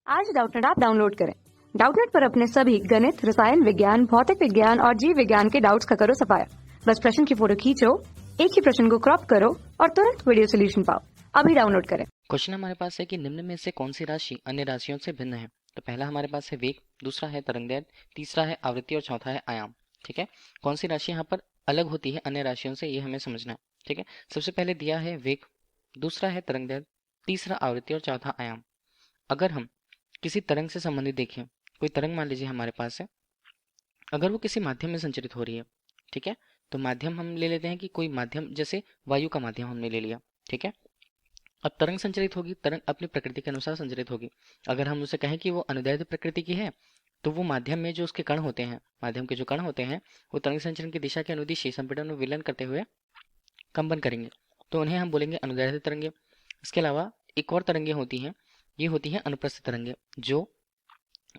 आज Doubtnut app download करें। Doubtnut पर अपने सभी गणित, रसायन विज्ञान, भौतिक विज्ञान और जीव विज्ञान के डाउट्स का करो सफाया। बस प्रश्न की फोटो खींचो, एक ही प्रश्न को क्रॉप करो और तुरंत वीडियो सोल्यूशन पाओ। अभी डाउनलोड करें। क्वेश्चन हमारे पास है कि निम्न में से कौन सी राशि अन्य राशियों से भिन्न है। तो पहला हमारे पास है वेग, दूसरा है तरंगदैर्घ्य, तीसरा है आवृत्ति और चौथा है आयाम। ठीक है, कौन सी राशि यहाँ पर अलग होती है अन्य राशियों से, ये हमें समझना है। ठीक है, सबसे पहले दिया है वेग, दूसरा है तरंगदैर्घ्य, तीसरा आवृत्ति और चौथा आयाम। अगर हम किसी तरंग से संबंधित देखें, कोई तरंग मान लीजिए हमारे पास है, अगर वो किसी माध्यम में संचरित हो रही है, ठीक है, तो माध्यम हम ले लेते हैं कि कोई माध्यम, जैसे वायु का माध्यम हमने ले लिया। ठीक है, अब तरंग संचरित होगी, तरंग अपनी प्रकृति के अनुसार संचरित होगी। अगर हम उसे कहें कि वो अनुदैर्ध्य प्रकृति की है, तो वो माध्यम में जो उसके कण होते हैं, माध्यम के जो कण होते हैं, वो तरंग संचरण की दिशा के अनुदिश संपीड़न और विलयन करते हुए कंपन करेंगे, तो उन्हें हम बोलेंगे अनुदैर्ध्य तरंगे। इसके अलावा एक और तरंगे होती हैं, ये होती हैं अनुप्रस्थ तरंगे, जो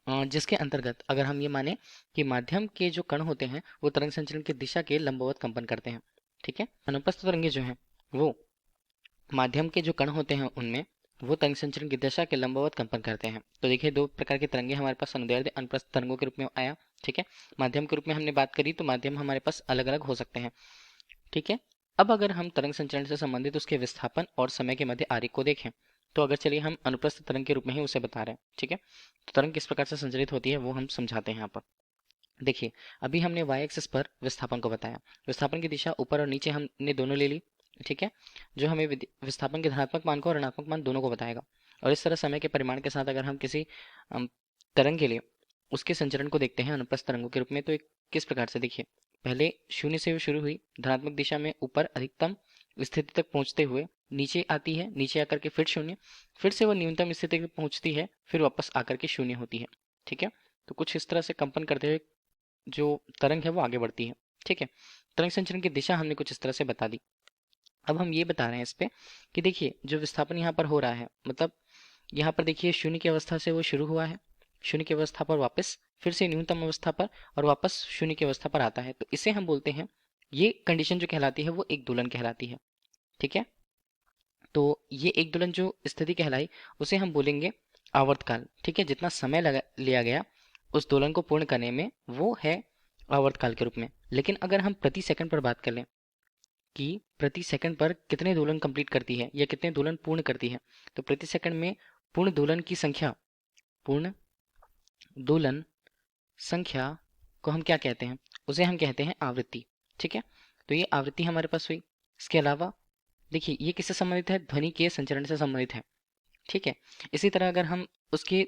जिसके अंतर्गत अगर हम ये माने कि माध्यम के जो कण होते हैं वो तरंग संचरण की दिशा के लंबवत कंपन करते हैं। ठीक है, अनुप्रस्थ तरंगे जो हैं वो माध्यम के जो कण होते हैं उनमें वो तरंग संचरण की दिशा के लंबवत कंपन करते हैं। तो देखिए, दो प्रकार के तरंगे हमारे पास अनुदैर्ध्य अनुप्रस्थ तरंगों के रूप में आया। ठीक है, माध्यम के रूप में हमने बात करी, तो माध्यम हमारे पास अलग अलग हो सकते हैं। ठीक है, अब अगर हम तरंग संचरण से संबंधित उसके विस्थापन और समय के मध्य आरेख को देखें, तो अगर चलिए हम अनुप्रस्थ तरंग के रूप में ही उसे बता रहे हैं। ठीक है, तो तरंग किस प्रकार से संचरित होती है वो हम समझाते हैं यहाँ पर। देखिए, अभी हमने वाई एक्सिस पर विस्थापन को बताया, विस्थापन की दिशा ऊपर और नीचे हमने दोनों ले ली। ठीक है, जो हमें विस्थापन के धनात्मक मान को और ऋणात्मक मान दोनों को बताएगा। और इस तरह समय के परिमाण के साथ अगर हम किसी तरंग के लिए उसके संचरण को देखते हैं अनुप्रस्थ तरंगों के रूप में, तो एक किस प्रकार से, देखिए, पहले शून्य से शुरू हुई, धनात्मक दिशा में ऊपर अधिकतम स्थिति तक पहुंचते हुए नीचे आती है, नीचे आकर के फिर शून्य, फिर से वो न्यूनतम स्थिति तक पहुंचती है, फिर वापस आकर के शून्य होती है। ठीक है, तो कुछ इस तरह से कंपन करते हुए जो तरंग है वो आगे बढ़ती है। ठीक है, तरंग संचरण की दिशा हमने कुछ इस तरह से बता दी। अब हम ये बता रहे हैं इस पे कि देखिए, जो विस्थापन यहाँ पर हो रहा है, मतलब यहाँ पर देखिए शून्य की अवस्था से वो शुरू हुआ है, शून्य की अवस्था पर वापस फिर से न्यूनतम अवस्था पर और वापस शून्य की अवस्था पर आता है, तो इसे हम बोलते हैं, ये कंडीशन जो कहलाती है वो एक दोलन कहलाती है। ठीक है, तो ये एक दोलन जो स्थिति कहलाई उसे हम बोलेंगे आवर्तकाल। ठीक है, जितना समय लिया गया उस दोलन को पूर्ण करने में वो है आवर्तकाल के रूप में। लेकिन अगर हम प्रति सेकंड पर बात कर लें कि प्रति सेकंड पर कितने दोलन कंप्लीट करती है या कितने दोलन पूर्ण करती है, तो प्रति सेकंड में पूर्ण दोलन की संख्या, पूर्ण दोलन संख्या को हम क्या कहते हैं, उसे हम कहते हैं आवृत्ति। ठीक है, तो ये आवृत्ति हमारे पास हुई। इसके अलावा देखिए, ये किससे संबंधित है, ध्वनि के संचरण से संबंधित है। ठीक है, इसी तरह अगर हम उसके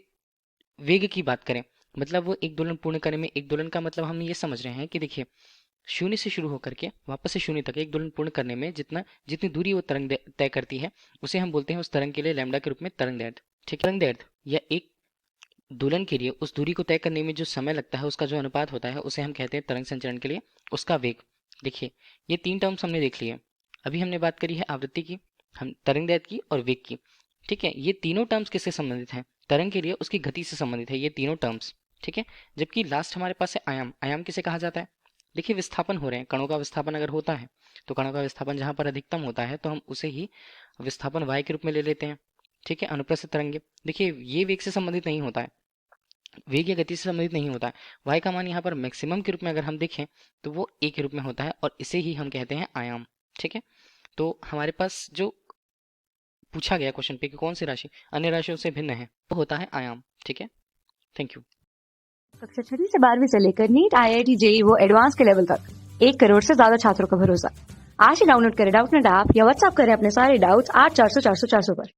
वेग की बात करें, मतलब वो एक दोलन पूर्ण करने में, एक दोलन का मतलब हम ये समझ रहे हैं कि देखिए, शून्य से शुरू होकर के वापस से शून्य तक एक दोलन पूर्ण करने में जितनी दूरी वो तरंग तय करती है, उसे हम बोलते हैं उस तरंग के लिए लैम्डा के रूप में तरंगदैर्घ्य। ठीक है, तरंगदैर्घ्य या एक दोलन के लिए उस दूरी को तय करने में जो समय लगता है उसका जो अनुपात होता है उसे हम कहते हैं तरंग संचरण के लिए उसका वेग। देखिए, ये तीन टर्म्स हमने देख लिए। अभी हमने बात करी है आवृत्ति की, हम तरंगदैर्घ्य की और वेग की। ठीक है, ये तीनों टर्म्स किससे संबंधित हैं, तरंग के लिए उसकी गति से संबंधित है ये तीनों टर्म्स। ठीक है, जबकि लास्ट हमारे पास है आयाम। आयाम किसे कहा जाता है, देखिए, विस्थापन हो रहे हैं, कणों का विस्थापन अगर होता है तो कणों का विस्थापन जहां पर अधिकतम होता है तो हम उसे ही विस्थापन वाई के रूप में ले लेते हैं। ठीक है, अनुप्रस्थ तरंगे, देखिए, ये वेग से संबंधित नहीं होता है, वेग या गति से संबंधित नहीं होता है। वाई का मान यहाँ पर मैक्सिमम के रूप में अगर हम देखें तो वो ए के रूप में होता है और इसे ही हम कहते हैं आयाम। ठीक है, तो हमारे पास जो पूछा गया क्वेश्चन पे कि कौन सी राशि अन्य राशियों से भिन्न है, वो होता है आयाम। ठीक है, थैंक यू। कक्षा 6 से 12वीं से लेकर नीट, IIT, JEE वो एडवांस के लेवल तक 1 करोड़ से ज्यादा छात्रों का भरोसा। आज ही डाउनलोड करें डाउटनेट ऐप या व्हाट्सएप करें अपने सारे डाउट्स 8400 400 400 पर।